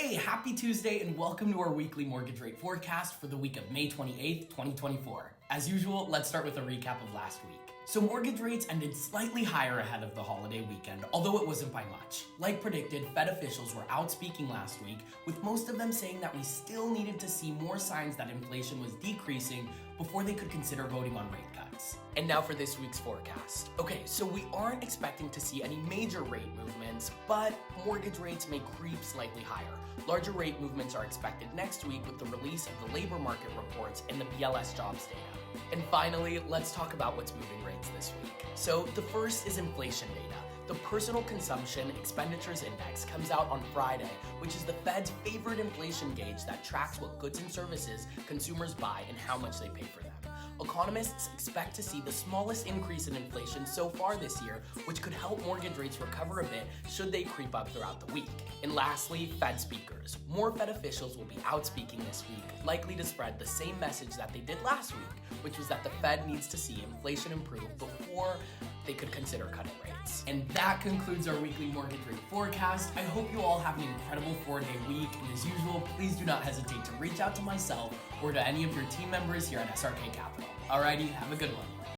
Hey, happy Tuesday and welcome to our weekly mortgage rate forecast for the week of May 28th, 2024. As usual, let's start with a recap of last week. So mortgage rates ended slightly higher ahead of the holiday weekend, although it wasn't by much. Like predicted, Fed officials were out speaking last week, with most of them saying that we still needed to see more signs that inflation was decreasing before they could consider voting on rate cuts. And now for this week's forecast. Okay, so we aren't expecting to see any major rate movements, but mortgage rates may creep slightly higher. Larger rate movements are expected next week with the release of the labor market reports and the BLS jobs data. And finally, let's talk about what's moving rates this week. So the first is inflation data. The Personal Consumption Expenditures Index comes out on Friday, which is the Fed's favorite inflation gauge that tracks what goods and services consumers buy and how much they pay for them. Economists expect to see the smallest increase in inflation so far this year, which could help mortgage rates recover a bit should they creep up throughout the week. And lastly, Fed speakers. More Fed officials will be out speaking this week, likely to spread the same message that they did last week, which was that the Fed needs to see inflation improve before they could consider cutting rates. And that concludes our weekly mortgage rate forecast. I hope you all have an incredible 4-day week, and as usual, please do not hesitate to reach out to myself or to any of your team members here at SRK Capital. Alrighty, have a good one.